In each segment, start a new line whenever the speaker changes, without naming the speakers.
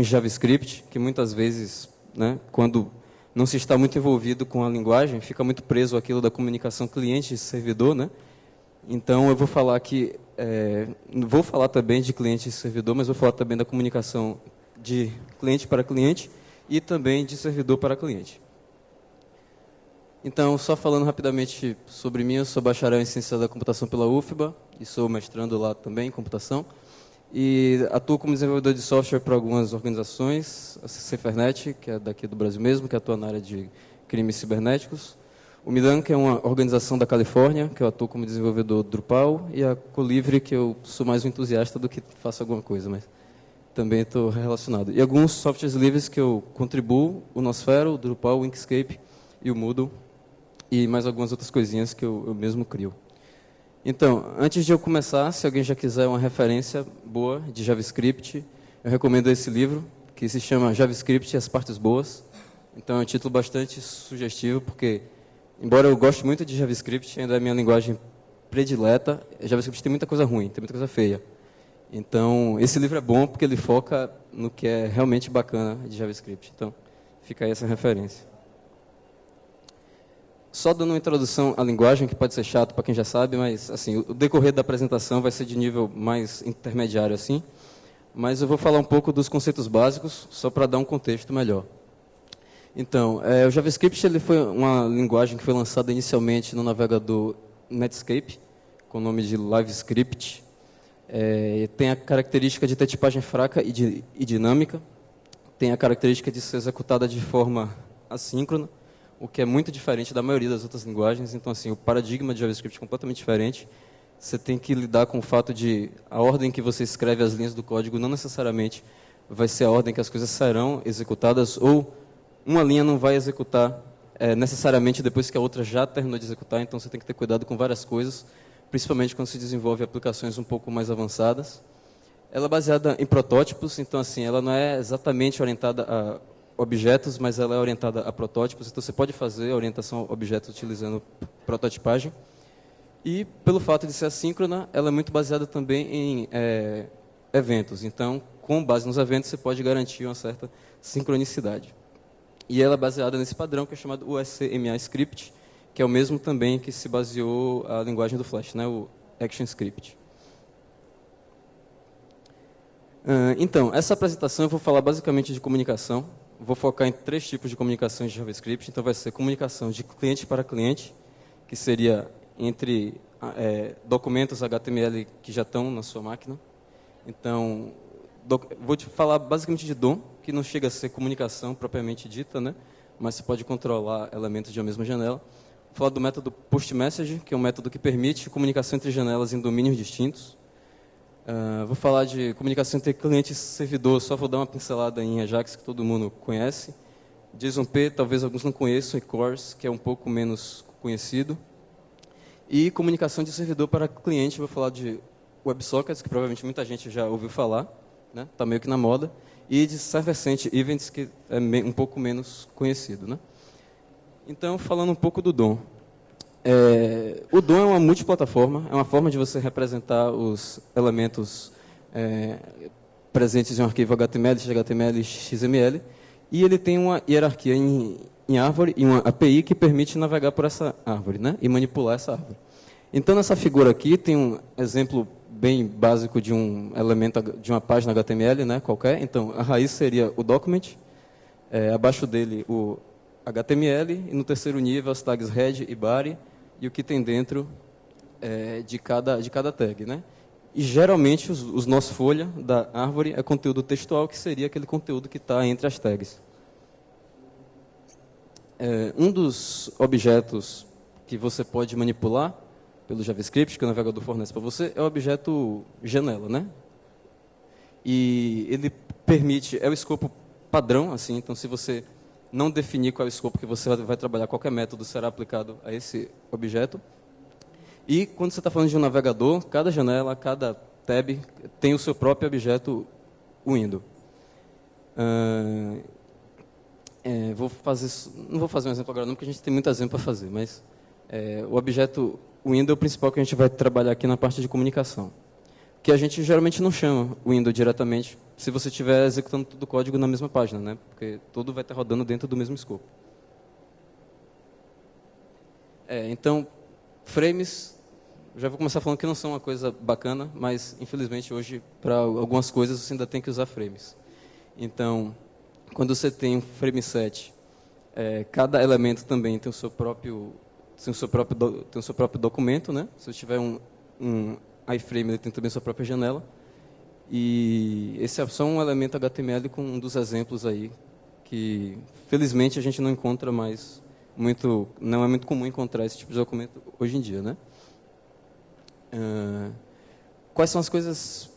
em JavaScript, que muitas vezes, né, quando não se está muito envolvido com a linguagem, fica muito preso àquilo da comunicação cliente-servidor, né? Então, eu vou falar aqui, vou falar também de cliente e servidor, mas vou falar também da comunicação de cliente para cliente e também de servidor para cliente. Então, só falando rapidamente sobre mim, eu sou bacharel em Ciência da Computação pela UFBA e sou mestrando lá também em Computação. E atuo como desenvolvedor de software para algumas organizações, a Cifernet, que é daqui do Brasil mesmo, que atua na área de crimes cibernéticos. O Midan, que é uma organização da Califórnia, que eu atuo como desenvolvedor Drupal. E a Colivre, que eu sou mais um entusiasta do que faço alguma coisa, mas também estou relacionado. E alguns softwares livres que eu contribuo, o Nosfero, o Drupal, o Inkscape e o Moodle. E mais algumas outras coisinhas que eu mesmo crio. Então, antes de eu começar, se alguém já quiser uma referência boa de JavaScript, eu recomendo esse livro, que se chama JavaScript e as Partes Boas. Então, é um título bastante sugestivo, porque, embora eu goste muito de JavaScript, ainda é a minha linguagem predileta, JavaScript tem muita coisa ruim, tem muita coisa feia. Então, esse livro é bom porque ele foca no que é realmente bacana de JavaScript. Então, fica aí essa referência. Só dando uma introdução à linguagem, que pode ser chato para quem já sabe, mas assim, o decorrer da apresentação vai ser de nível mais intermediário assim, mas eu vou falar um pouco dos conceitos básicos, só para dar um contexto melhor. Então, o JavaScript ele foi uma linguagem que foi lançada inicialmente no navegador Netscape, com o nome de LiveScript. Tem a característica de ter tipagem fraca e dinâmica, tem a característica de ser executada de forma assíncrona, o que é muito diferente da maioria das outras linguagens. Então, assim, o paradigma de JavaScript é completamente diferente. Você tem que lidar com o fato de a ordem que você escreve as linhas do código não necessariamente vai ser a ordem que as coisas serão executadas, ou uma linha não vai executar necessariamente depois que a outra já terminou de executar. Então, você tem que ter cuidado com várias coisas, principalmente quando se desenvolve aplicações um pouco mais avançadas. Ela é baseada em protótipos, então, assim, ela não é exatamente orientada a objetos, mas ela é orientada a protótipos, então você pode fazer a orientação a objetos utilizando prototipagem. E, pelo fato de ser assíncrona, ela é muito baseada também em eventos. Então, com base nos eventos, você pode garantir uma certa sincronicidade. E ela é baseada nesse padrão que é chamado USMA Script, que é o mesmo também que se baseou a linguagem do Flash, né, o ActionScript. Então, essa apresentação eu vou falar basicamente de comunicação. Vou focar em 3 tipos de comunicação de JavaScript. Então, vai ser comunicação de cliente para cliente, que seria entre documentos HTML que já estão na sua máquina. Então, vou te falar basicamente de DOM, que não chega a ser comunicação propriamente dita, né? Mas você pode controlar elementos de uma mesma janela. Vou falar do método PostMessage, que é um método que permite comunicação entre janelas em domínios distintos. Vou falar de comunicação entre cliente e servidor, só vou dar uma pincelada em Ajax, que todo mundo conhece. JSON-P, talvez alguns não conheçam, e CORS, que é um pouco menos conhecido. E comunicação de servidor para cliente, vou falar de WebSockets, que provavelmente muita gente já ouviu falar, né? Está meio que na moda. E de Server-Side Events, que é um pouco menos conhecido, né? Então, falando um pouco do DOM. O DOM é uma multiplataforma, é uma forma de você representar os elementos presentes em um arquivo HTML, XHTML e XML, e ele tem uma hierarquia em árvore e uma API que permite navegar por essa árvore, né, e manipular essa árvore. Então, nessa figura aqui, tem um exemplo bem básico de um elemento de uma página HTML, né, qualquer. Então, a raiz seria o document, abaixo dele o HTML, e no terceiro nível as tags head e body, e o que tem dentro de cada tag, né? E geralmente os nós folha da árvore é conteúdo textual, que seria aquele conteúdo que está entre as tags. Um dos objetos que você pode manipular pelo JavaScript, que o navegador fornece para você, é o objeto janela, né? E ele permite, é o escopo padrão, assim, então se você não definir qual é o escopo que você vai trabalhar, qualquer método será aplicado a esse objeto. E quando você está falando de um navegador, cada janela, cada tab tem o seu próprio objeto window. Não vou fazer um exemplo agora não, porque a gente tem muito exemplo para fazer, mas o objeto window é o principal que a gente vai trabalhar aqui na parte de comunicação. Que a gente geralmente não chama window diretamente, se você estiver executando todo o código na mesma página, né? Porque tudo vai estar rodando dentro do mesmo escopo. Então, frames, já vou começar falando que não são uma coisa bacana, mas, infelizmente, hoje, para algumas coisas, você ainda tem que usar frames. Então, quando você tem um frame set, cada elemento também tem o seu próprio documento, né? Se você tiver um iframe, ele tem também a sua própria janela. E esse é só um elemento HTML com um dos exemplos aí, que felizmente a gente não encontra mais muito, não é muito comum encontrar esse tipo de documento hoje em dia, né? Quais são as coisas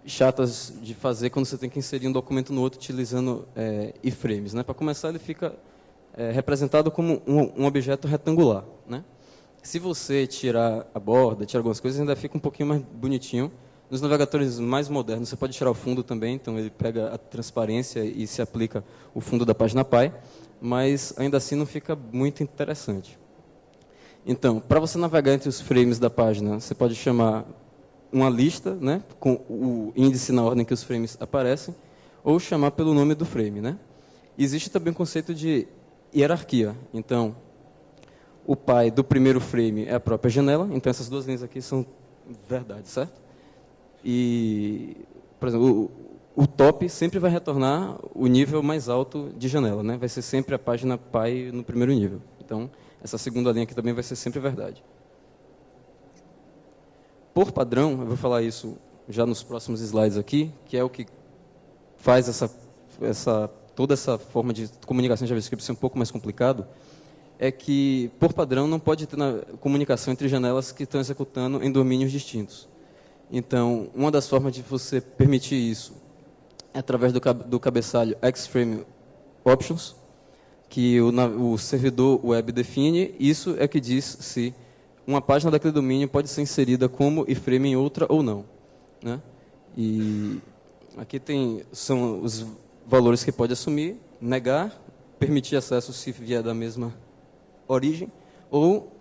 chatas de fazer quando você tem que inserir um documento no outro utilizando iframes, né? Para começar, ele fica representado como um objeto retangular, né? Se você tirar a borda, tirar algumas coisas, ainda fica um pouquinho mais bonitinho. Nos navegadores mais modernos, você pode tirar o fundo também, então ele pega a transparência e se aplica o fundo da página pi, mas ainda assim não fica muito interessante. Então, para você navegar entre os frames da página, você pode chamar uma lista, né, com o índice na ordem que os frames aparecem, ou chamar pelo nome do frame, né? Existe também o conceito de hierarquia. Então, o pi do primeiro frame é a própria janela, então essas duas linhas aqui são verdade, certo? E, por exemplo, o top sempre vai retornar o nível mais alto de janela, né? Vai ser sempre a página pi no primeiro nível. Então, essa segunda linha aqui também vai ser sempre verdade. Por padrão, eu vou falar isso já nos próximos slides aqui, que é o que faz toda essa forma de comunicação em JavaScript ser um pouco mais complicado, é que, por padrão, não pode ter comunicação entre janelas que estão executando em domínios distintos. Então, uma das formas de você permitir isso é através do cabeçalho xFrame Options, que o servidor web define. Isso é que diz se uma página daquele domínio pode ser inserida como iframe em outra ou não, né? E aqui são os valores que pode assumir: negar, permitir acesso se vier da mesma origem, ou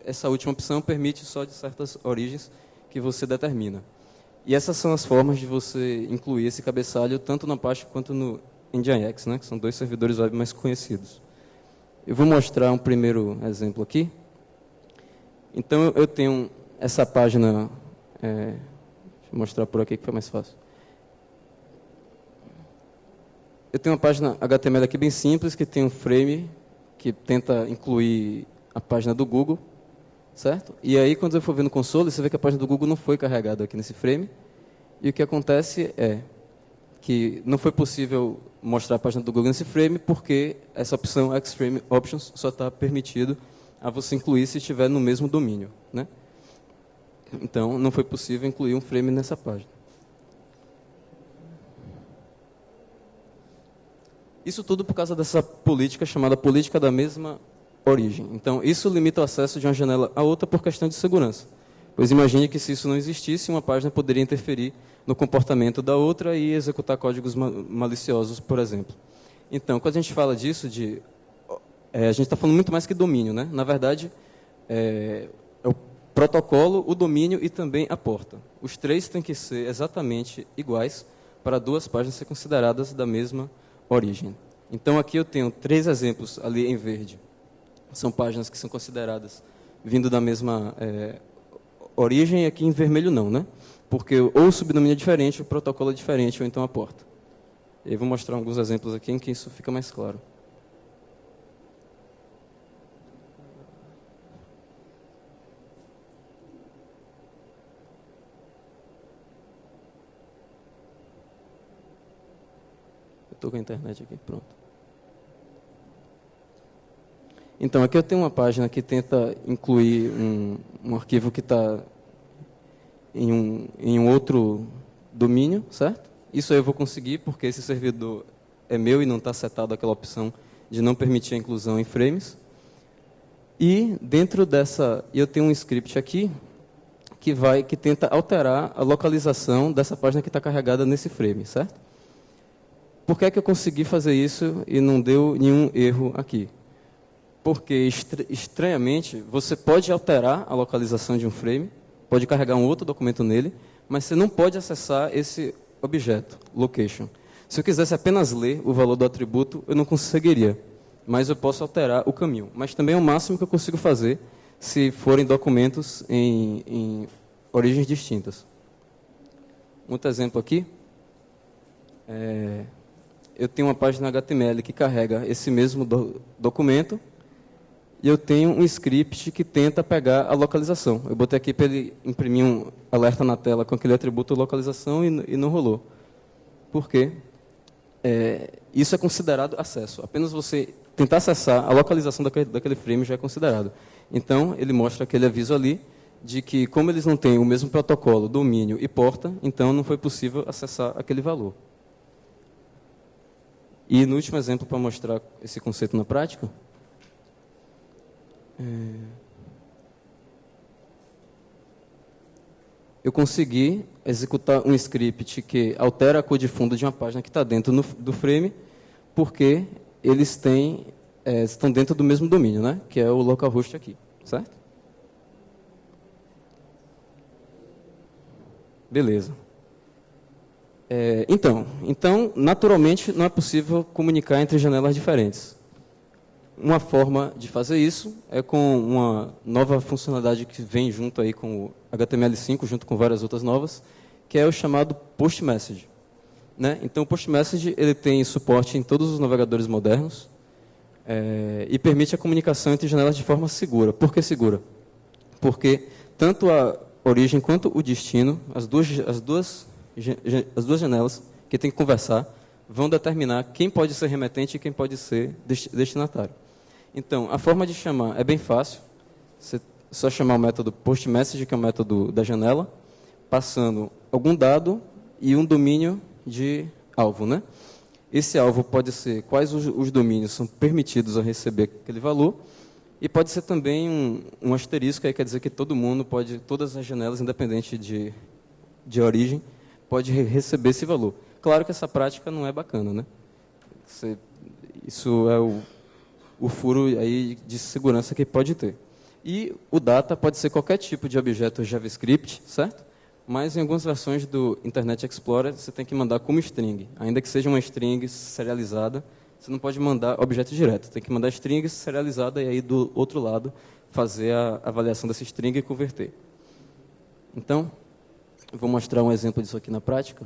essa última opção permite só de certas origens que você determina. E essas são as formas de você incluir esse cabeçalho tanto na Apache quanto no Nginx, né, que são dois servidores web mais conhecidos. Eu vou mostrar um primeiro exemplo aqui. Então, eu tenho essa página... deixa eu mostrar por aqui que foi mais fácil. Eu tenho uma página HTML aqui bem simples, que tem um frame que tenta incluir a página do Google, certo? E aí, quando eu for ver no console, você vê que a página do Google não foi carregada aqui nesse frame. E o que acontece é que não foi possível mostrar a página do Google nesse frame, porque essa opção xFrame Options só está permitido a você incluir se estiver no mesmo domínio, né? Então, não foi possível incluir um frame nessa página. Isso tudo por causa dessa política chamada política da mesma origem. Então, isso limita o acesso de uma janela a outra por questão de segurança. Pois imagine que se isso não existisse, uma página poderia interferir no comportamento da outra e executar códigos maliciosos, por exemplo. Então, quando a gente fala disso, a gente está falando muito mais que domínio, né? Na verdade, é o protocolo, o domínio e também a porta. Os três têm que ser exatamente iguais para duas páginas ser consideradas da mesma origem. Então, aqui eu tenho 3 exemplos ali em verde. São páginas que são consideradas vindo da mesma origem, e aqui em vermelho não, né? Porque ou o subdomínio é diferente, o protocolo é diferente, ou então a porta. Eu vou mostrar alguns exemplos aqui em que isso fica mais claro. Estou com a internet aqui, pronto. Então, aqui eu tenho uma página que tenta incluir um arquivo que está em um outro domínio, certo? Isso aí eu vou conseguir porque esse servidor é meu e não está setado aquela opção de não permitir a inclusão em frames. E dentro dessa, eu tenho um script aqui que tenta alterar a localização dessa página que está carregada nesse frame, certo? Por que é que eu consegui fazer isso e não deu nenhum erro aqui? Porque, estranhamente, você pode alterar a localização de um frame, pode carregar um outro documento nele, mas você não pode acessar esse objeto, location. Se eu quisesse apenas ler o valor do atributo, eu não conseguiria, mas eu posso alterar o caminho. Mas também é o máximo que eu consigo fazer se forem documentos em origens distintas. Um outro exemplo aqui. Eu tenho uma página HTML que carrega esse mesmo documento e eu tenho um script que tenta pegar a localização. Eu botei aqui para ele imprimir um alerta na tela com aquele atributo localização e não rolou. Por quê? Isso é considerado acesso. Apenas você tentar acessar a localização daquele frame já é considerado. Então, ele mostra aquele aviso ali de que, como eles não têm o mesmo protocolo, domínio e porta, então não foi possível acessar aquele valor. E no último exemplo, para mostrar esse conceito na prática, eu consegui executar um script que altera a cor de fundo de uma página que está dentro do frame, porque eles estão dentro do mesmo domínio, né? Que é o localhost aqui, certo? Beleza. Então, naturalmente, não é possível comunicar entre janelas diferentes. Uma forma de fazer isso é com uma nova funcionalidade que vem junto aí com o HTML5, junto com várias outras novas, que é o chamado Post Message. Né? Então, o Post Message ele tem suporte em todos os navegadores modernos e permite a comunicação entre janelas de forma segura. Por que segura? Porque tanto a origem quanto o destino, as duas janelas que tem que conversar, vão determinar quem pode ser remetente e quem pode ser destinatário. Então, a forma de chamar é bem fácil. Você só chamar o método postMessage, que é o método da janela, passando algum dado e um domínio de alvo. Né? Esse alvo pode ser quais os domínios são permitidos a receber aquele valor, e pode ser também um asterisco, aí quer dizer que todo mundo pode, todas as janelas, independente de origem, pode receber esse valor. Claro que essa prática não é bacana, né? Isso é o furo aí de segurança que pode ter. E o data pode ser qualquer tipo de objeto JavaScript, certo? Mas em algumas versões do Internet Explorer você tem que mandar como string. Ainda que seja uma string serializada, você não pode mandar objeto direto. Tem que mandar string serializada e aí do outro lado fazer a avaliação dessa string e converter. Então, eu vou mostrar um exemplo disso aqui na prática.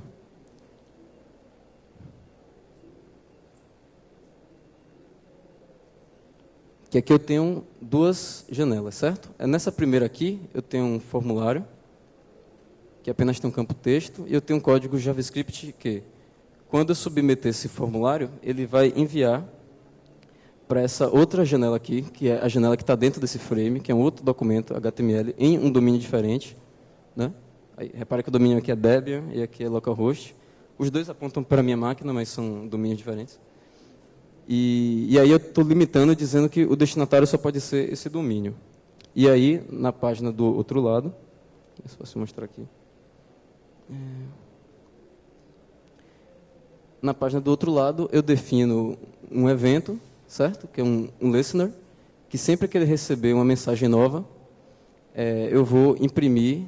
Que aqui eu tenho duas janelas, certo? Nessa primeira aqui, eu tenho um formulário, que apenas tem um campo texto, e eu tenho um código JavaScript que, quando eu submeter esse formulário, ele vai enviar para essa outra janela aqui, que é a janela que está dentro desse frame, que é um outro documento HTML, em um domínio diferente. Né? Aí, repara que o domínio aqui é Debian e aqui é localhost. Os dois apontam para a minha máquina, mas são domínios diferentes. E aí eu estou limitando, dizendo que o destinatário só pode ser esse domínio. E aí, na página do outro lado, se posso mostrar aqui. Na página do outro lado, eu defino um evento, certo? Que é um listener, que sempre que ele receber uma mensagem nova, eu vou imprimir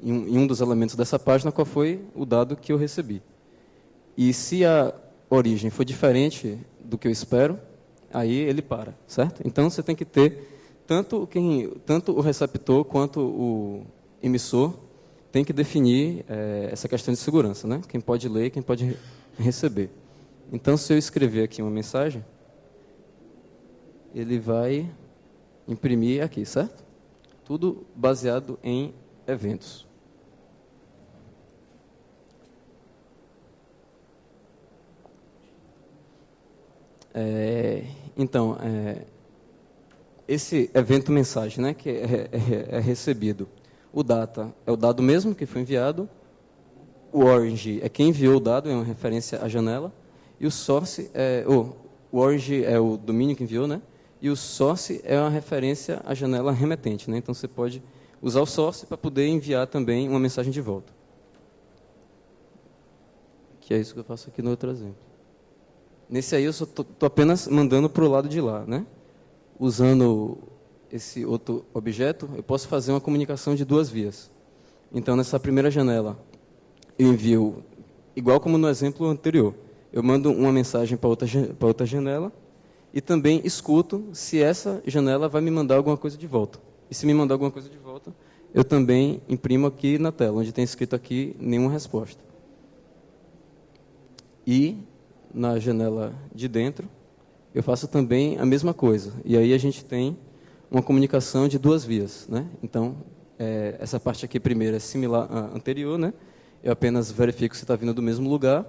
em um dos elementos dessa página qual foi o dado que eu recebi. E se a origem for diferente do que eu espero, aí ele para, certo? Então, você tem que ter tanto o receptor quanto o emissor tem que definir essa questão de segurança, né? Quem pode ler e quem pode receber. Então, se eu escrever aqui uma mensagem, ele vai imprimir aqui, certo? Tudo baseado em eventos. Então, esse evento mensagem, né, que é recebido, o data é o dado mesmo que foi enviado, o origin é quem enviou o dado, é uma referência à janela, e o source o origin é o domínio que enviou, né, e o source é uma referência à janela remetente, né, então você pode usar o source para poder enviar também uma mensagem de volta. Que é isso que eu faço aqui no outro exemplo. Nesse aí eu só estou apenas mandando para o lado de lá, né? Usando esse outro objeto, eu posso fazer uma comunicação de duas vias. Então, nessa primeira janela, eu envio igual como no exemplo anterior. Eu mando uma mensagem para outra janela e também escuto se essa janela vai me mandar alguma coisa de volta. E se me mandar alguma coisa de volta, eu também imprimo aqui na tela, onde tem escrito aqui nenhuma resposta. E na janela de dentro, eu faço também a mesma coisa. E aí a gente tem uma comunicação de duas vias, né? Então, essa parte aqui primeiro é similar à anterior, né? Eu apenas verifico se está vindo do mesmo lugar,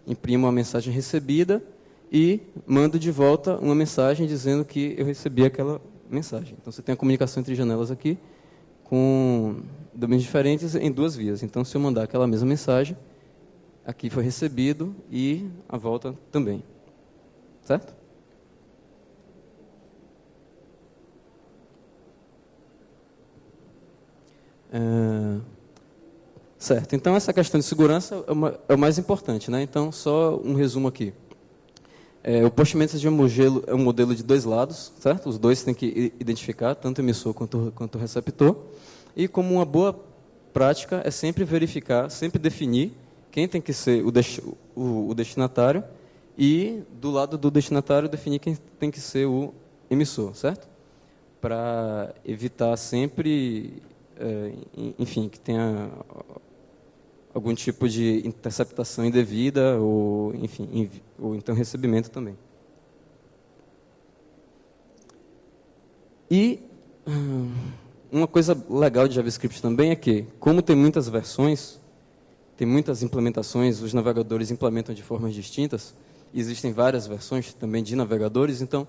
imprimo a mensagem recebida e mando de volta uma mensagem dizendo que eu recebi aquela mensagem. Então, você tem a comunicação entre janelas aqui com domínios diferentes em duas vias. Então, se eu mandar aquela mesma mensagem, aqui foi recebido e a volta também. Certo? Certo. Então, essa questão de segurança é o mais importante, né? Então, só um resumo aqui. O Postmessage é um modelo de dois lados, certo? Os dois têm que identificar, tanto o emissor quanto o receptor. E como uma boa prática é sempre verificar, sempre definir quem tem que ser o destinatário e, do lado do destinatário, definir quem tem que ser o emissor, certo? Para evitar sempre, enfim, que tenha algum tipo de interceptação indevida ou, enfim, ou então recebimento também. E uma coisa legal de JavaScript também é que, como tem muitas versões, tem muitas implementações, os navegadores implementam de formas distintas, existem várias versões também de navegadores, então,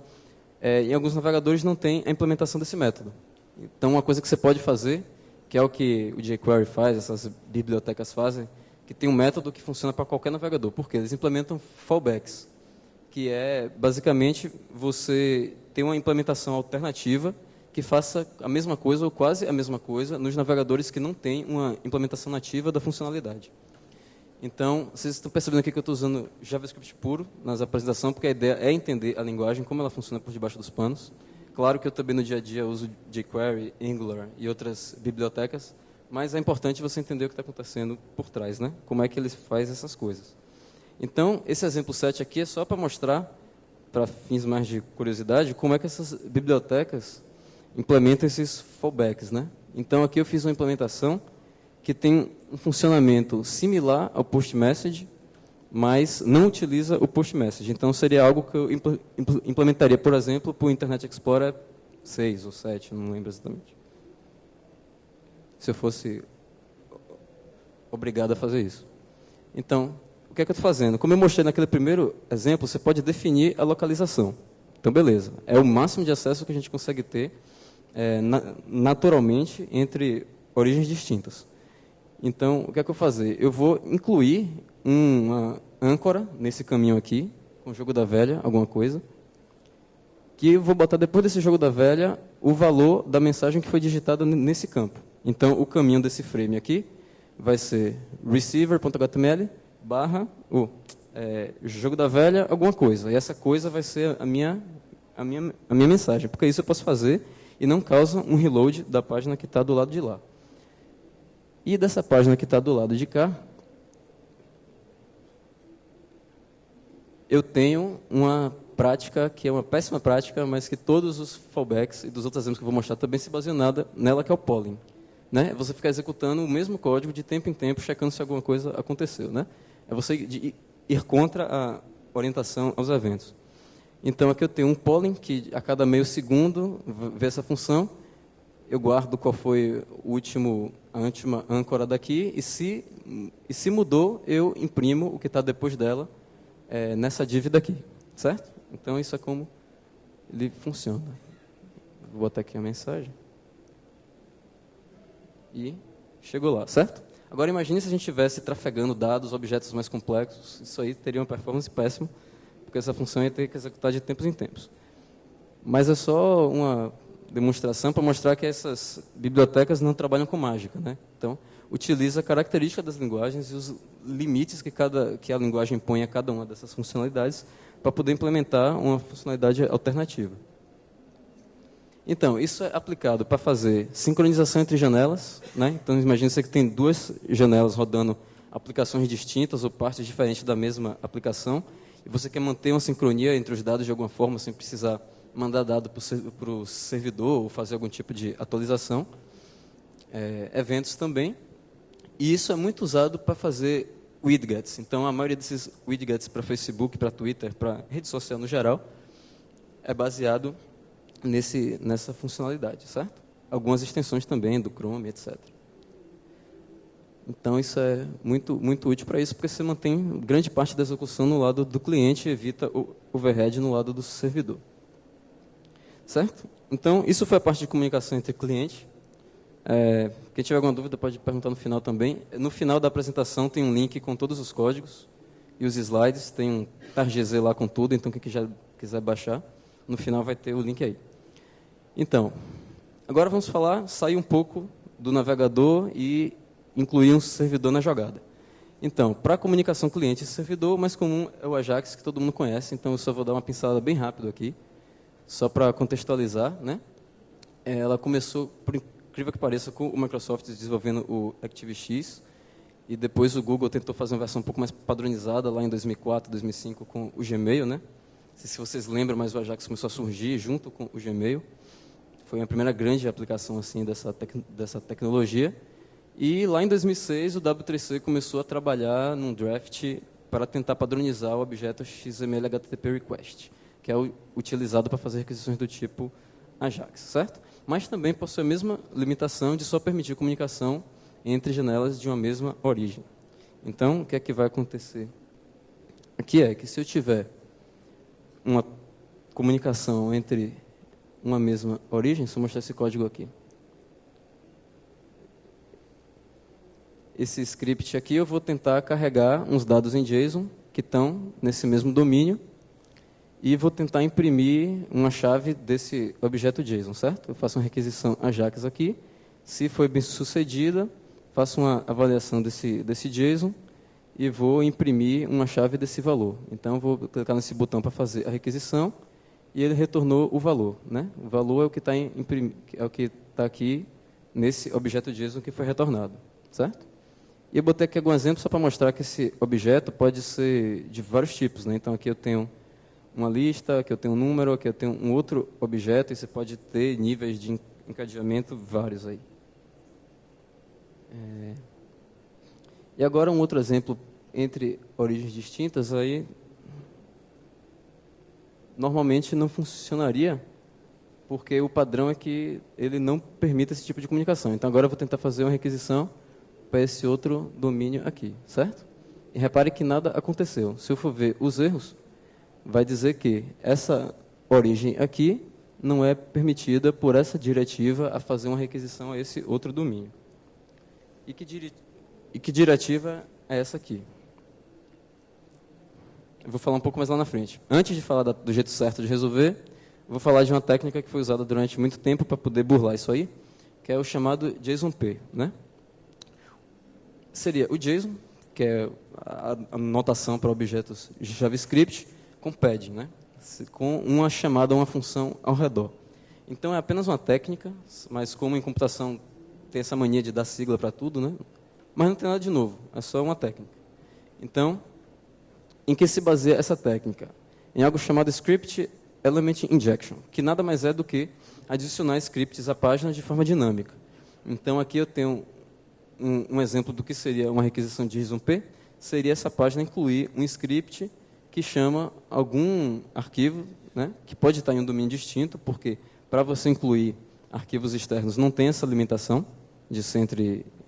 em alguns navegadores não tem a implementação desse método. Então, uma coisa que você pode fazer, que é o que o jQuery faz, essas bibliotecas fazem, que tem um método que funciona para qualquer navegador, porque eles implementam fallbacks, que é, basicamente, você ter uma implementação alternativa que faça a mesma coisa ou quase a mesma coisa nos navegadores que não têm uma implementação nativa da funcionalidade. Então, vocês estão percebendo aqui que eu estou usando JavaScript puro nas apresentações, porque a ideia é entender a linguagem, como ela funciona por debaixo dos panos. Claro que eu também no dia a dia uso jQuery, Angular e outras bibliotecas, mas é importante você entender o que está acontecendo por trás, né? Como é que ele faz essas coisas. Então, esse exemplo 7 aqui é só para mostrar, para fins mais de curiosidade, como é que essas bibliotecas implementam esses fallbacks, né? Então, aqui eu fiz uma implementação que tem um funcionamento similar ao PostMessage, mas não utiliza o PostMessage. Então, seria algo que eu implementaria, por exemplo, para o Internet Explorer 6 ou 7, não lembro exatamente. Se eu fosse obrigado a fazer isso. Então, o que é que eu estou fazendo? Como eu mostrei naquele primeiro exemplo, você pode definir a localização. Então, beleza. É o máximo de acesso que a gente consegue ter naturalmente entre origens distintas. Então, o que é que eu vou fazer? Eu vou incluir uma âncora nesse caminho aqui, com o jogo da velha, alguma coisa, que eu vou botar depois desse jogo da velha o valor da mensagem que foi digitada nesse campo. Então, o caminho desse frame aqui vai ser receiver.html barra o jogo da velha, alguma coisa. E essa coisa vai ser a minha mensagem, porque isso eu posso fazer e não causa um reload da página que está do lado de lá. E dessa página que está do lado de cá, eu tenho uma prática que é uma péssima prática, mas que todos os fallbacks e dos outros exemplos que eu vou mostrar também se baseiam nela, que é o polling. Né? Você ficar executando o mesmo código de tempo em tempo, checando se alguma coisa aconteceu. Né? É você ir contra a orientação aos eventos. Então, aqui eu tenho um polling que a cada meio segundo vê essa função, eu guardo qual foi a última âncora daqui, e se mudou, eu imprimo o que está depois dela nessa dívida aqui, certo? Então, isso é como ele funciona. Vou botar aqui a mensagem. E chegou lá, certo? Agora, imagine se a gente estivesse trafegando dados, objetos mais complexos, isso aí teria uma performance péssima, porque essa função ia ter que executar de tempos em tempos. Mas é só uma demonstração para mostrar que essas bibliotecas não trabalham com mágica, né? Então, utiliza a característica das linguagens e os limites que a linguagem põe a cada uma dessas funcionalidades para poder implementar uma funcionalidade alternativa. Então, isso é aplicado para fazer sincronização entre janelas, né? Então, imagine você que tem duas janelas rodando aplicações distintas ou partes diferentes da mesma aplicação, e você quer manter uma sincronia entre os dados de alguma forma, sem precisar mandar dado para o servidor ou fazer algum tipo de atualização. Eventos também. E isso é muito usado para fazer widgets. Então, a maioria desses widgets para Facebook, para Twitter, para rede social no geral, é baseado nessa funcionalidade, certo? Algumas extensões também, do Chrome, etc. Então, isso é muito, muito útil para isso, porque você mantém grande parte da execução no lado do cliente e evita o overhead no lado do servidor. Certo? Então, isso foi a parte de comunicação entre cliente. Quem tiver alguma dúvida pode perguntar no final também. No final da apresentação tem um link com todos os códigos e os slides. Tem um targz lá com tudo, então quem já quiser baixar, no final vai ter o link aí. Então, agora vamos sair um pouco do navegador e incluir um servidor na jogada. Então, para a comunicação cliente e servidor, o mais comum é o Ajax, que todo mundo conhece, então eu só vou dar uma pincelada bem rápido aqui, só para contextualizar, né? Ela começou, por incrível que pareça, com o Microsoft desenvolvendo o ActiveX, e depois o Google tentou fazer uma versão um pouco mais padronizada lá em 2004, 2005 com o Gmail, né? Não sei se vocês lembram, mas o Ajax começou a surgir junto com o Gmail. Foi a primeira grande aplicação assim dessa tecnologia. E lá em 2006 o W3C começou a trabalhar num draft para tentar padronizar o objeto XML HTTP Request, que é utilizado para fazer requisições do tipo Ajax, certo? Mas também possui a mesma limitação de só permitir comunicação entre janelas de uma mesma origem. Então, o que é que vai acontecer? Aqui é que se eu tiver uma comunicação entre uma mesma origem, se eu mostrar esse código aqui. Esse script aqui eu vou tentar carregar uns dados em JSON que estão nesse mesmo domínio e vou tentar imprimir uma chave desse objeto JSON, certo? Eu faço uma requisição Ajax aqui. Se foi bem sucedida, faço uma avaliação desse JSON e vou imprimir uma chave desse valor. Então, vou clicar nesse botão para fazer a requisição e ele retornou o valor, né? O valor é o que está aqui nesse objeto JSON que foi retornado, certo? E eu botei aqui algum exemplo só para mostrar que esse objeto pode ser de vários tipos, né? Então, aqui eu tenho uma lista, aqui eu tenho um número, aqui eu tenho um outro objeto, e você pode ter níveis de encadeamento vários aí. E agora um outro exemplo entre origens distintas, aí normalmente não funcionaria, porque o padrão é que ele não permite esse tipo de comunicação. Então agora eu vou tentar fazer uma requisição para esse outro domínio aqui, certo? E repare que nada aconteceu. Se eu for ver os erros, vai dizer que essa origem aqui não é permitida por essa diretiva a fazer uma requisição a esse outro domínio. E que diretiva é essa aqui? Eu vou falar um pouco mais lá na frente. Antes de falar do jeito certo de resolver, eu vou falar de uma técnica que foi usada durante muito tempo para poder burlar isso aí, que é o chamado JSON-P, né? Seria o JSON, que é a notação para objetos de JavaScript, com pad, né? Com uma chamada, uma função ao redor. Então, é apenas uma técnica, mas como em computação tem essa mania de dar sigla para tudo, né? Mas não tem nada de novo, é só uma técnica. Então, em que se baseia essa técnica? Em algo chamado Script Element Injection, que nada mais é do que adicionar scripts à página de forma dinâmica. Então, aqui eu tenho um exemplo do que seria uma requisição de JSON-P, seria essa página incluir um script que chama algum arquivo, né, que pode estar em um domínio distinto, porque para você incluir arquivos externos não tem essa limitação de ser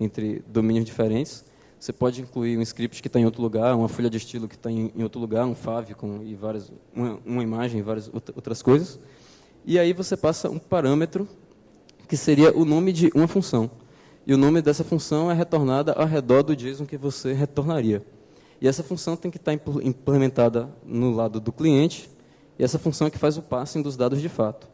entre domínios diferentes. Você pode incluir um script que está em outro lugar, uma folha de estilo que está em outro lugar, um favicon e uma imagem e várias outras coisas. E aí você passa um parâmetro que seria o nome de uma função. E o nome dessa função é retornada ao redor do JSON que você retornaria. E essa função tem que estar implementada no lado do cliente, e essa função é que faz o passing dos dados de fato.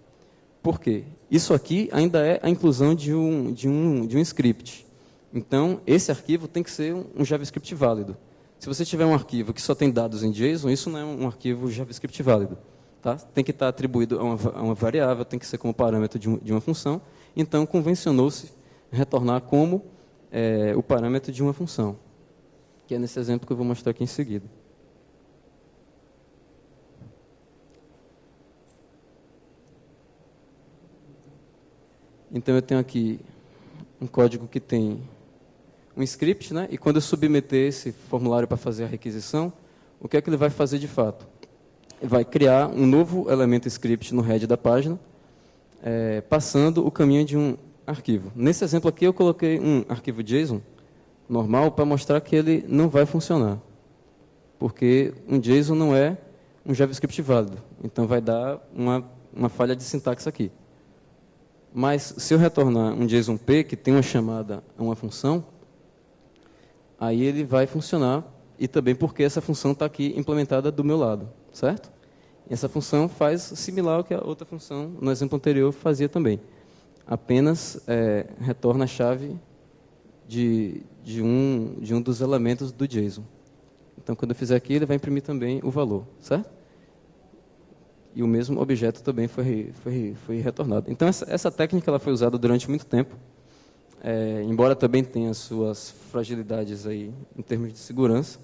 Por quê? Isso aqui ainda é a inclusão de um script. Então, esse arquivo tem que ser um JavaScript válido. Se você tiver um arquivo que só tem dados em JSON, isso não é um arquivo JavaScript válido. Tá? Tem que estar atribuído a uma variável, tem que ser como parâmetro de uma função. Então, convencionou-se retornar como o parâmetro de uma função. que é nesse exemplo que eu vou mostrar aqui em seguida. Então, eu tenho aqui um código que tem um script, né? E quando eu submeter esse formulário para fazer a requisição, o que é que ele vai fazer de fato? Ele vai criar um novo elemento script no head da página, passando o caminho de um arquivo. Nesse exemplo aqui, eu coloquei um arquivo JSON normal para mostrar que ele não vai funcionar, porque um JSON não é um JavaScript válido. Então, vai dar uma falha de sintaxe aqui. Mas, se eu retornar um JSON-P, que tem uma chamada a uma função, aí ele vai funcionar, e também porque essa função está aqui implementada do meu lado, certo? E essa função faz similar ao que a outra função, no exemplo anterior, fazia também. Apenas retorna a chave de um dos elementos do JSON. Então, quando eu fizer aqui, ele vai imprimir também o valor, certo? E o mesmo objeto também foi retornado. Então, essa técnica ela foi usada durante muito tempo, embora também tenha suas fragilidades aí em termos de segurança.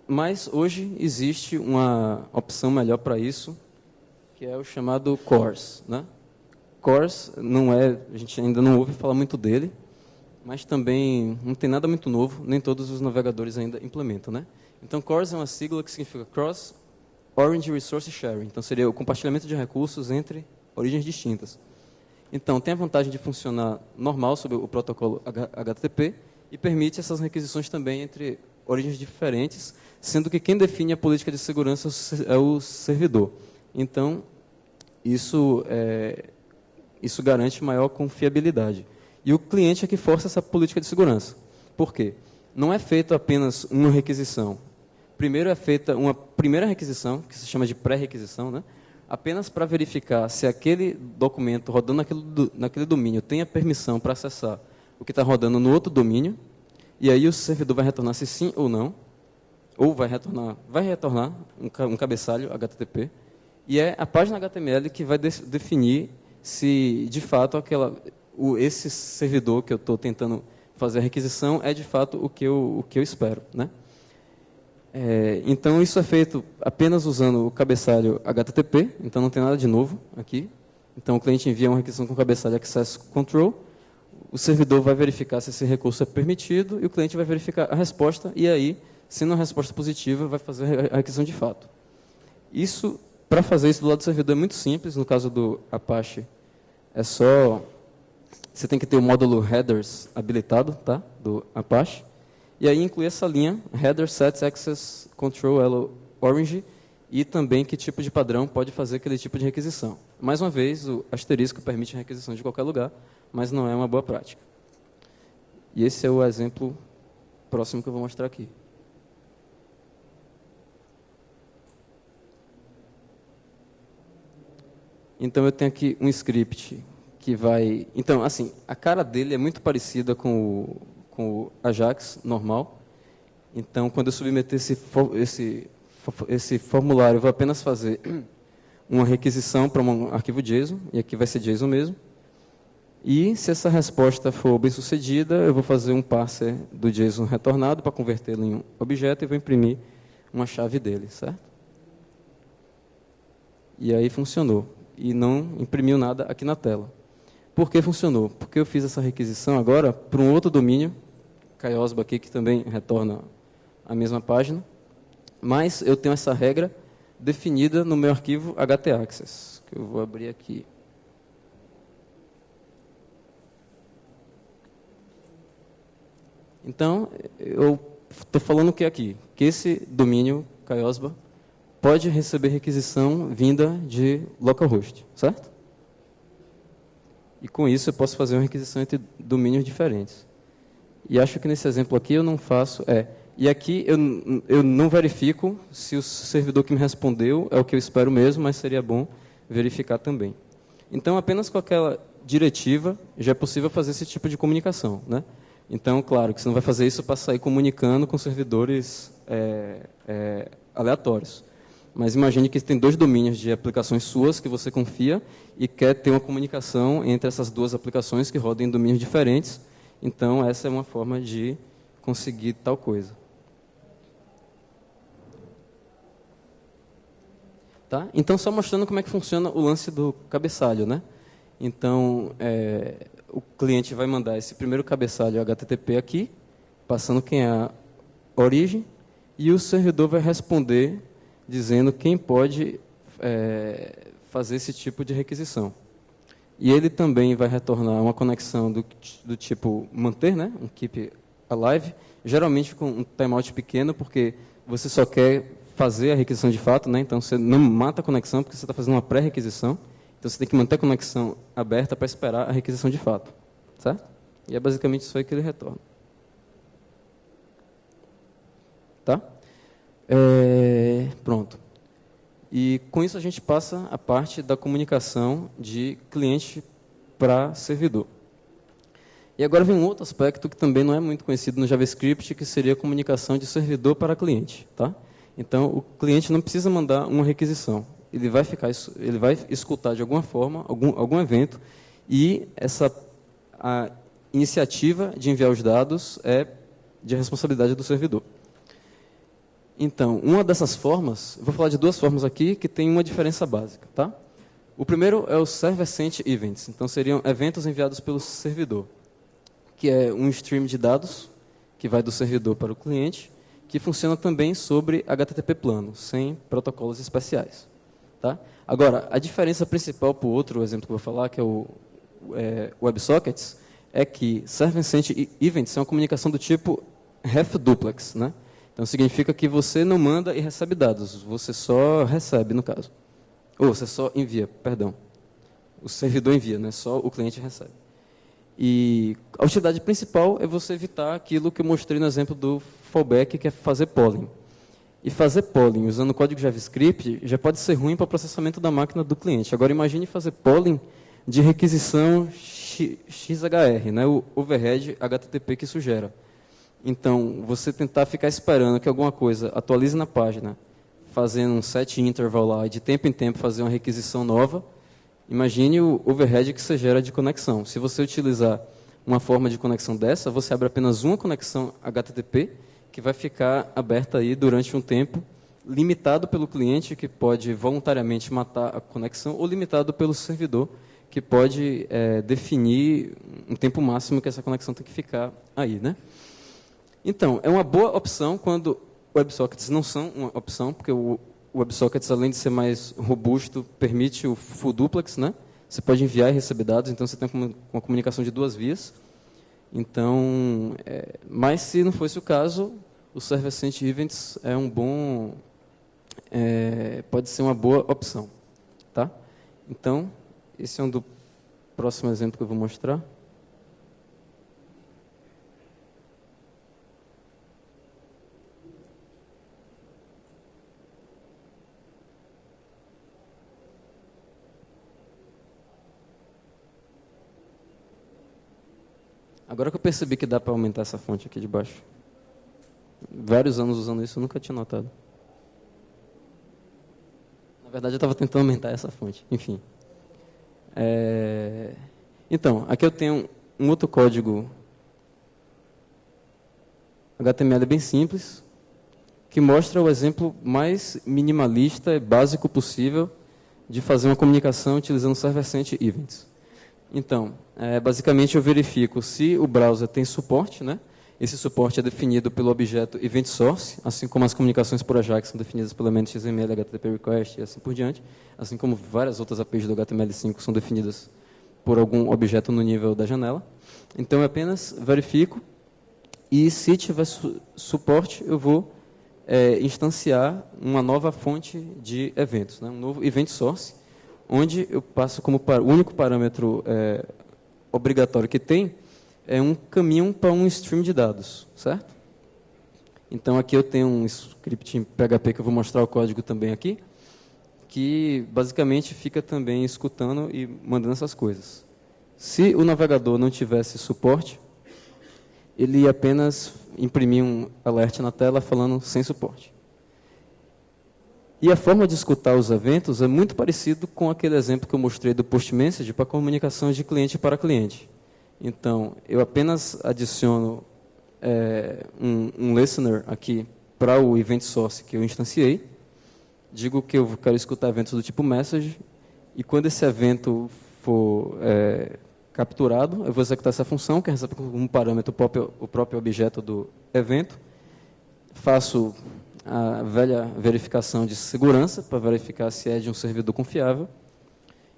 Mas hoje existe uma opção melhor para isso, que é o chamado CORS, né? CORS a gente ainda não ouve falar muito dele, mas também não tem nada muito novo, nem todos os navegadores ainda implementam, né? Então, CORS é uma sigla que significa Cross Origin Resource Sharing. Então, seria o compartilhamento de recursos entre origens distintas. Então, tem a vantagem de funcionar normal sobre o protocolo HTTP e permite essas requisições também entre origens diferentes, sendo que quem define a política de segurança é o servidor. Então, isso garante maior confiabilidade. E o cliente é que força essa política de segurança. Por quê? Não é feita apenas uma requisição. Primeiro é feita uma primeira requisição, que se chama de pré-requisição, né? Apenas para verificar se aquele documento rodando naquele domínio tem a permissão para acessar o que está rodando no outro domínio, e aí o servidor vai retornar se sim ou não, ou vai retornar um cabeçalho HTTP, e é a página HTML que vai definir se, de fato, esse servidor que eu estou tentando fazer a requisição é, de fato, o que eu espero, né? Então, isso é feito apenas usando o cabeçalho HTTP, então não tem nada de novo aqui. Então, o cliente envia uma requisição com o cabeçalho Access Control, o servidor vai verificar se esse recurso é permitido, e o cliente vai verificar a resposta, e aí, sendo uma resposta positiva, vai fazer a requisição de fato. Para fazer isso do lado do servidor é muito simples, no caso do Apache, você tem que ter o módulo headers habilitado, tá? Do Apache. E aí inclui essa linha, header sets access control orange, e também que tipo de padrão pode fazer aquele tipo de requisição. Mais uma vez, o asterisco permite a requisição de qualquer lugar, mas não é uma boa prática. E esse é o exemplo próximo que eu vou mostrar aqui. Então, eu tenho aqui um script que vai... Então, assim, a cara dele é muito parecida com o Ajax normal. Então, quando eu submeter esse formulário, eu vou apenas fazer uma requisição para um arquivo JSON, e aqui vai ser JSON mesmo. E, se essa resposta for bem sucedida, eu vou fazer um parser do JSON retornado para convertê-lo em um objeto e vou imprimir uma chave dele, certo? E aí funcionou. E não imprimiu nada aqui na tela. Por que funcionou? Porque eu fiz essa requisição agora para um outro domínio, Kaiosba aqui, que também retorna a mesma página, mas eu tenho essa regra definida no meu arquivo htaccess, que eu vou abrir aqui. Então, eu estou falando o que aqui? Que esse domínio, Kaiosba, pode receber requisição vinda de localhost, certo? E com isso eu posso fazer uma requisição entre domínios diferentes. E acho que nesse exemplo aqui eu não faço... E aqui eu não verifico se o servidor que me respondeu é o que eu espero mesmo, mas seria bom verificar também. Então, apenas com aquela diretiva já é possível fazer esse tipo de comunicação, né? Então, claro, que você não vai fazer isso para sair comunicando com servidores aleatórios. Mas imagine que tem dois domínios de aplicações suas que você confia e quer ter uma comunicação entre essas duas aplicações que rodam em domínios diferentes. Então, essa é uma forma de conseguir tal coisa. Tá? Então, só mostrando como é que funciona o lance do cabeçalho, né? Então, o cliente vai mandar esse primeiro cabeçalho HTTP aqui, passando quem é a origem, e o servidor vai responder dizendo quem pode fazer esse tipo de requisição. E ele também vai retornar uma conexão do tipo manter, né? Um keep alive, geralmente com um timeout pequeno, porque você só quer fazer a requisição de fato, né? Então você não mata a conexão, porque você está fazendo uma pré-requisição. Então você tem que manter a conexão aberta para esperar a requisição de fato. Certo? E é basicamente isso aí que ele retorna. Tá? Pronto. E com isso a gente passa a parte da comunicação de cliente para servidor. E agora vem um outro aspecto que também não é muito conhecido no JavaScript, que seria a comunicação de servidor para cliente. Tá? Então, o cliente não precisa mandar uma requisição. Ele vai escutar de alguma forma algum evento, e a iniciativa de enviar os dados é de responsabilidade do servidor. Então, uma dessas formas, vou falar de duas formas aqui que tem uma diferença básica. Tá? O primeiro é o Server-Sent Events. Então, seriam eventos enviados pelo servidor, que é um stream de dados que vai do servidor para o cliente, que funciona também sobre HTTP plano, sem protocolos especiais. Tá? Agora, a diferença principal para o outro exemplo que eu vou falar, que é o WebSockets, é que Server-Sent Events é uma comunicação do tipo Half-Duplex, né? Então, significa que você não manda e recebe dados, você só recebe, no caso. Ou você só envia, perdão. O servidor envia, né? Só o cliente recebe. E a utilidade principal é você evitar aquilo que eu mostrei no exemplo do fallback, que é fazer polling. E fazer polling usando o código JavaScript já pode ser ruim para o processamento da máquina do cliente. Agora, imagine fazer polling de requisição XHR, né? O overhead HTTP que isso gera. Então, você tentar ficar esperando que alguma coisa atualize na página, fazendo um set interval lá, e de tempo em tempo fazer uma requisição nova, imagine o overhead que você gera de conexão. Se você utilizar uma forma de conexão dessa, você abre apenas uma conexão HTTP, que vai ficar aberta aí durante um tempo, limitado pelo cliente, que pode voluntariamente matar a conexão, ou limitado pelo servidor, que pode definir um tempo máximo que essa conexão tem que ficar aí, né? Então, é uma boa opção quando WebSockets não são uma opção, porque o WebSockets, além de ser mais robusto, permite o full duplex, né? Você pode enviar e receber dados, então você tem uma comunicação de duas vias. Então, mas se não fosse o caso, o Server-Sent Events é pode ser uma boa opção. Tá? Então, esse é um do próximo exemplo que eu vou mostrar. Agora que eu percebi que dá para aumentar essa fonte aqui de baixo. Vários anos usando isso, eu nunca tinha notado. Na verdade, eu estava tentando aumentar essa fonte. Enfim. Então, aqui eu tenho um outro código HTML bem simples, que mostra o exemplo mais minimalista e básico possível de fazer uma comunicação utilizando Server-Sent Events. Então, basicamente eu verifico se o browser tem suporte, né? Esse suporte é definido pelo objeto Event Source, assim como as comunicações por Ajax são definidas pelo elemento XML, HTTP Request e assim por diante, assim como várias outras APIs do HTML5 são definidas por algum objeto no nível da janela. Então, eu apenas verifico e, se tiver suporte, eu vou instanciar uma nova fonte de eventos, né? Um novo Event Source, onde eu passo como o único parâmetro obrigatório que tem é um caminho para um stream de dados, certo? Então, aqui eu tenho um script em PHP que eu vou mostrar o código também aqui, que basicamente fica também escutando e mandando essas coisas. Se o navegador não tivesse suporte, ele ia apenas imprimir um alert na tela falando sem suporte. E a forma de escutar os eventos é muito parecido com aquele exemplo que eu mostrei do post message para comunicação de cliente para cliente. Então, eu apenas adiciono um listener aqui para o event source que eu instanciei, digo que eu quero escutar eventos do tipo message, e quando esse evento for capturado, eu vou executar essa função, que recebe como parâmetro o próprio objeto do evento, faço a velha verificação de segurança, para verificar se é de um servidor confiável,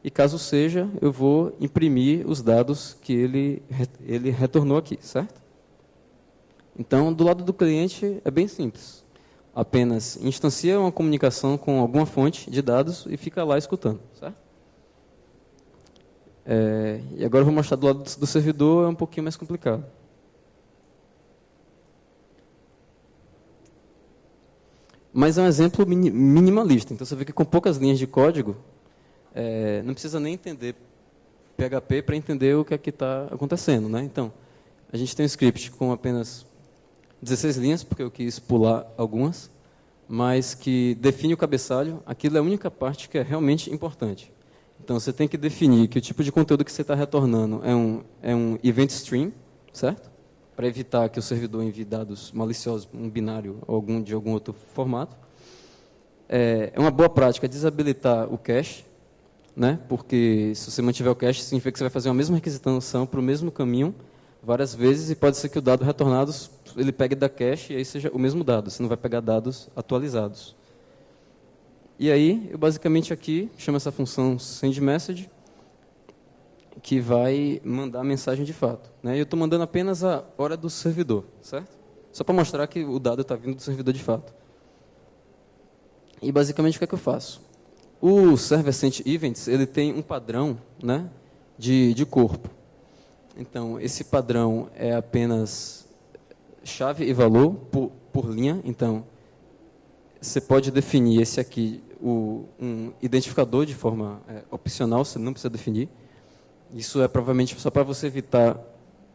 e caso seja, eu vou imprimir os dados que ele retornou aqui, certo? Então, do lado do cliente, é bem simples. Apenas instancia uma comunicação com alguma fonte de dados e fica lá escutando, certo? E agora eu vou mostrar do lado do servidor, é um pouquinho mais complicado. Mas é um exemplo minimalista. Então, você vê que com poucas linhas de código, não precisa nem entender PHP para entender o que é que está acontecendo, né? Então, a gente tem um script com apenas 16 linhas, porque eu quis pular algumas, mas que define o cabeçalho. Aquilo é a única parte que é realmente importante. Então, você tem que definir que o tipo de conteúdo que você está retornando é um event stream, certo? Para evitar que o servidor envie dados maliciosos, um binário ou de algum outro formato. É uma boa prática desabilitar o cache, né? Porque se você mantiver o cache, significa que você vai fazer a mesma requisitação para o mesmo caminho várias vezes, e pode ser que o dado retornado ele pegue da cache e aí seja o mesmo dado, você não vai pegar dados atualizados. E aí, eu basicamente aqui chamo essa função sendMessage, que vai mandar a mensagem de fato, né? Eu estou mandando apenas a hora do servidor, certo? Só para mostrar que o dado está vindo do servidor de fato. E basicamente o que é que eu faço? O Server Sent Events ele tem um padrão, né, de corpo. Então, esse padrão é apenas chave e valor por linha. Então, você pode definir esse aqui, um identificador de forma opcional, você não precisa definir. Isso é provavelmente só para você evitar.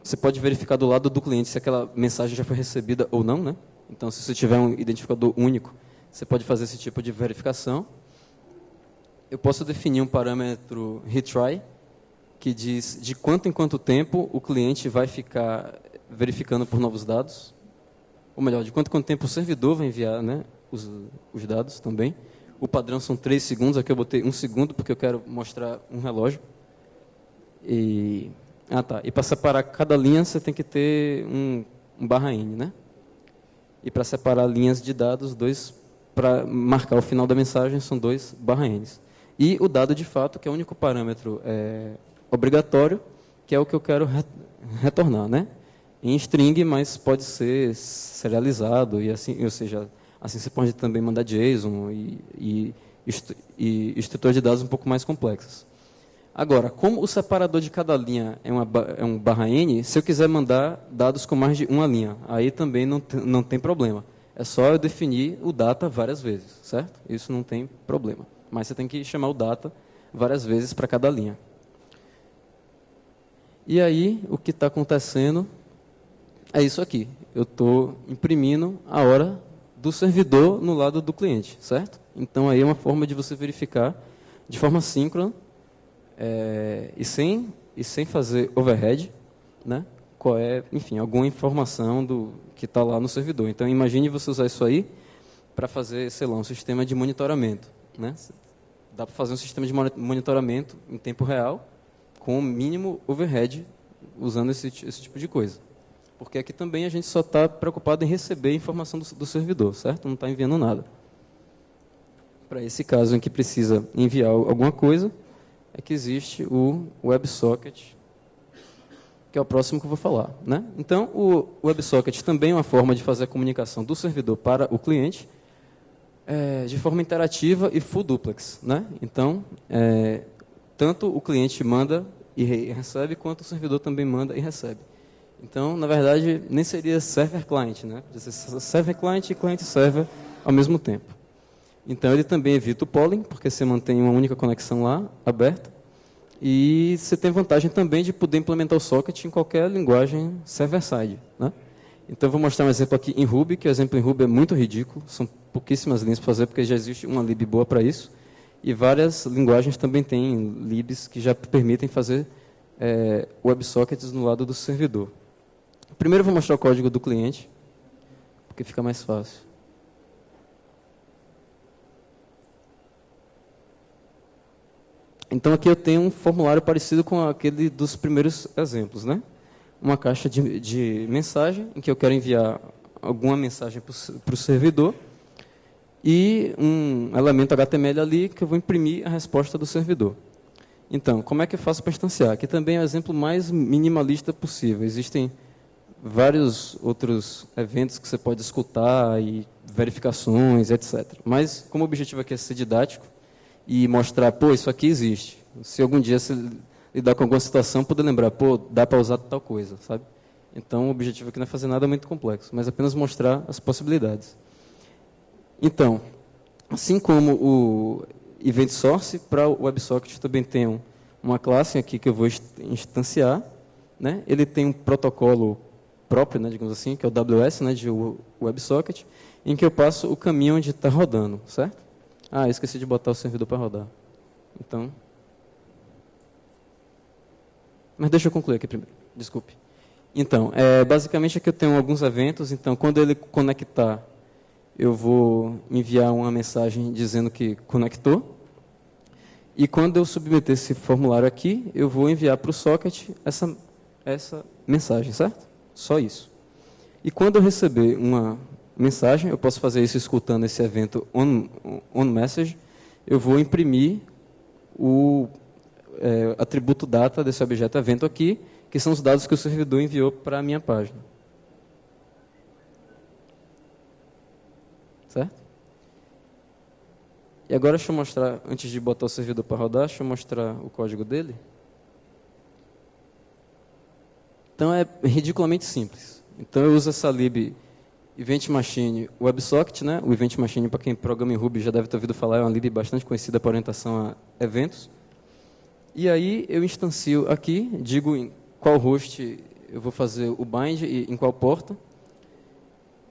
Você pode verificar do lado do cliente se aquela mensagem já foi recebida ou não, né? Então, se você tiver um identificador único, você pode fazer esse tipo de verificação. Eu posso definir um parâmetro retry, que diz de quanto em quanto tempo o cliente vai ficar verificando por novos dados. Ou melhor, de quanto em quanto tempo o servidor vai enviar, né, os dados também. O padrão são 3 segundos, aqui eu botei 1 segundo, porque eu quero mostrar um relógio. E para separar cada linha, você tem que ter um /n, né? E para separar linhas de dados, para marcar o final da mensagem, são 2 /ns. E o dado de fato, que é o único parâmetro obrigatório, que é o que eu quero retornar, né? Em string, mas pode ser serializado, e assim, ou seja, assim você pode também mandar JSON e estrutura de dados um pouco mais complexas. Agora, como o separador de cada linha é um /n, se eu quiser mandar dados com mais de uma linha, aí também não tem problema. É só eu definir o data várias vezes, certo? Isso não tem problema. Mas você tem que chamar o data várias vezes para cada linha. E aí, o que está acontecendo é isso aqui. Eu estou imprimindo a hora do servidor no lado do cliente, certo? Então, aí é uma forma de você verificar de forma síncrona e sem fazer overhead, né? Qual é, enfim, alguma informação que está lá no servidor. Então, imagine você usar isso aí para fazer, sei lá, um sistema de monitoramento, né? Dá para fazer um sistema de monitoramento em tempo real com o mínimo overhead usando esse tipo de coisa. Porque aqui também a gente só está preocupado em receber a informação do servidor, certo? Não está enviando nada. Para esse caso em que precisa enviar alguma coisa, é que existe o WebSocket, que é o próximo que eu vou falar, né? Então, o WebSocket também é uma forma de fazer a comunicação do servidor para o cliente, de forma interativa e full duplex, né? Então, tanto o cliente manda e recebe, quanto o servidor também manda e recebe. Então, na verdade, nem seria server-client, né? Podia ser server-client e client-server ao mesmo tempo. Então, ele também evita o polling, porque você mantém uma única conexão lá, aberta. E você tem vantagem também de poder implementar o socket em qualquer linguagem server-side, né? Então, eu vou mostrar um exemplo aqui em Ruby, que o exemplo em Ruby é muito ridículo. São pouquíssimas linhas para fazer, porque já existe uma lib boa para isso. E várias linguagens também têm libs que já permitem fazer WebSockets no lado do servidor. Primeiro eu vou mostrar o código do cliente, porque fica mais fácil. Então aqui eu tenho um formulário parecido com aquele dos primeiros exemplos, né? Uma caixa de mensagem, em que eu quero enviar alguma mensagem para o servidor, e um elemento HTML ali que eu vou imprimir a resposta do servidor. Então, como é que eu faço para instanciar? Aqui também é o exemplo mais minimalista possível. Existem vários outros eventos que você pode escutar, e verificações, etc. Mas, como o objetivo aqui é ser didático, e mostrar, pô, isso aqui existe. Se algum dia você lidar com alguma situação, poder lembrar, pô, dá para usar tal coisa, sabe? Então, o objetivo aqui não é fazer nada muito complexo, mas apenas mostrar as possibilidades. Então, assim como o Event Source, para o WebSocket também tem uma classe aqui que eu vou instanciar, né? Ele tem um protocolo próprio, né, digamos assim, que é o WS, né, de WebSocket, em que eu passo o caminho onde está rodando, certo? Ah, eu esqueci de botar o servidor para rodar. Então... Mas deixa eu concluir aqui primeiro. Desculpe. Então, basicamente aqui eu tenho alguns eventos. Então, quando ele conectar, eu vou enviar uma mensagem dizendo que conectou. E quando eu submeter esse formulário aqui, eu vou enviar para o socket essa mensagem, certo? Só isso. E quando eu receber uma mensagem, eu posso fazer isso escutando esse evento onMessage, eu vou imprimir o atributo data desse objeto evento aqui, que são os dados que o servidor enviou para a minha página. Certo? E agora deixa eu mostrar, antes de botar o servidor para rodar, deixa eu mostrar o código dele. Então é ridiculamente simples. Então eu uso essa lib Event Machine WebSocket, né? O Event Machine, para quem programa em Ruby já deve ter ouvido falar, é uma lib bastante conhecida para orientação a eventos. E aí eu instancio aqui, digo em qual host eu vou fazer o bind e em qual porta.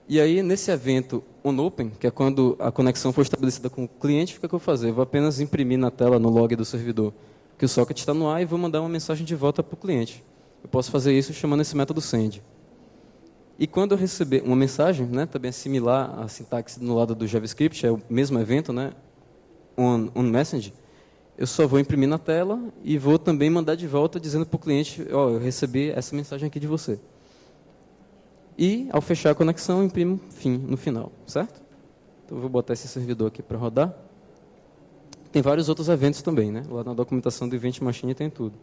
E aí nesse evento onOpen, que é quando a conexão for estabelecida com o cliente, o que eu vou fazer? Eu vou apenas imprimir na tela, no log do servidor, que o socket está no ar e vou mandar uma mensagem de volta para o cliente. Eu posso fazer isso chamando esse método send. E quando eu receber uma mensagem, né, também é similar à sintaxe no lado do JavaScript, é o mesmo evento, né, onMessage, eu só vou imprimir na tela e vou também mandar de volta dizendo para o cliente, ó, eu recebi essa mensagem aqui de você. E, ao fechar a conexão, eu imprimo fim no final, certo? Então, eu vou botar esse servidor aqui para rodar. Tem vários outros eventos também, né? Lá na documentação do Event Machine tem tudo.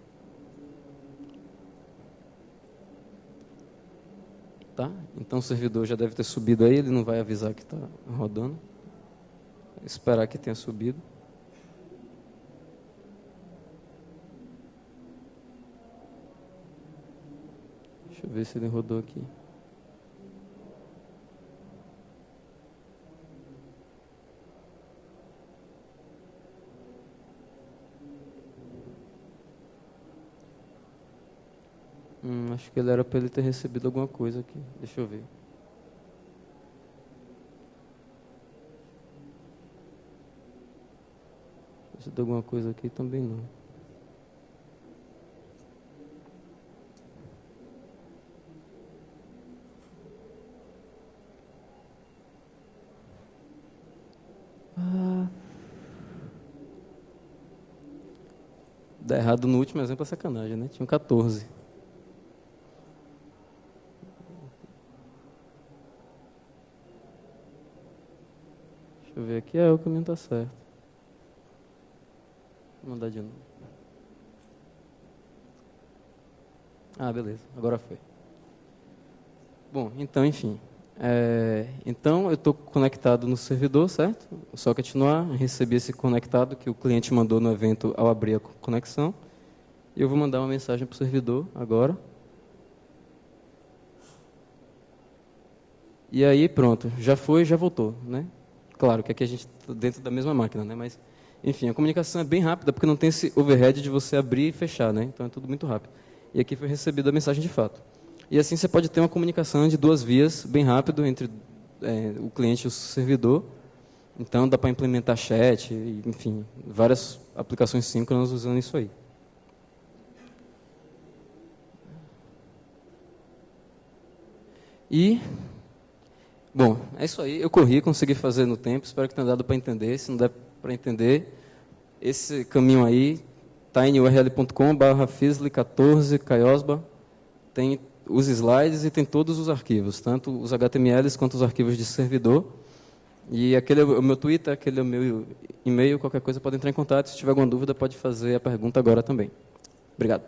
Tá? Então, o servidor já deve ter subido aí, ele não vai avisar que está rodando. Vou esperar que tenha subido. Deixa eu ver se ele rodou aqui. Acho que ele era para ele ter recebido alguma coisa aqui. Deixa eu ver. Recebido alguma coisa aqui também não. Dar errado no último exemplo é sacanagem, né? Tinha 14. Deixa eu ver aqui. O caminho está certo. Vou mandar de novo. Beleza. Agora foi. Bom, então, enfim. Então, eu estou conectado no servidor, certo? Só continuar, recebi esse conectado que o cliente mandou no evento ao abrir a conexão. E eu vou mandar uma mensagem para o servidor agora. E aí, pronto. Já foi, já voltou, né? Claro que aqui a gente está dentro da mesma máquina, né? Mas, enfim, a comunicação é bem rápida, porque não tem esse overhead de você abrir e fechar, né? Então, é tudo muito rápido. E aqui foi recebida a mensagem de fato. E assim você pode ter uma comunicação de duas vias, bem rápido, entre o cliente e o servidor. Então, dá para implementar chat, enfim, várias aplicações síncronas usando isso aí. E, bom, é isso aí. Eu corri, consegui fazer no tempo. Espero que tenha dado para entender. Se não der para entender, esse caminho aí, tinyurl.com/fizzly14 caiosba, tem os slides e tem todos os arquivos, tanto os HTMLs quanto os arquivos de servidor. E aquele é o meu Twitter, aquele é o meu e-mail, qualquer coisa pode entrar em contato. Se tiver alguma dúvida, pode fazer a pergunta agora também. Obrigado.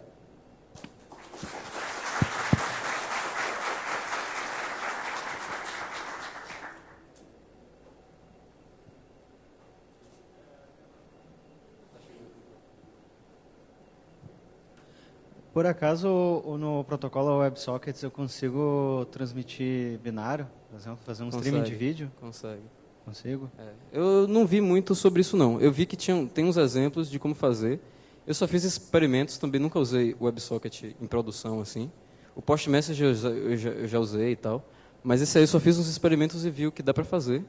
Por acaso, no protocolo WebSockets eu consigo transmitir binário? Por exemplo, fazer um streaming de vídeo?
Consegue.
Consigo?
Eu não vi muito sobre isso, não. Eu vi que tem uns exemplos de como fazer. Eu só fiz experimentos, também nunca usei o WebSocket em produção, assim. O PostMessage eu já usei e tal. Mas esse aí eu só fiz uns experimentos e vi o que dá para fazer.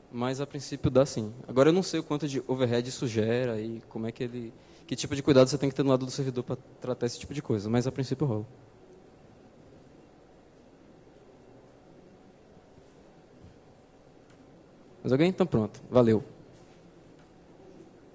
Mas, a princípio, dá sim. Agora, eu não sei o quanto de overhead isso gera e como é que ele... Que tipo de cuidado você tem que ter no lado do servidor para tratar esse tipo de coisa. Mas, a princípio, rola. Mais alguém? Então, pronto. Valeu.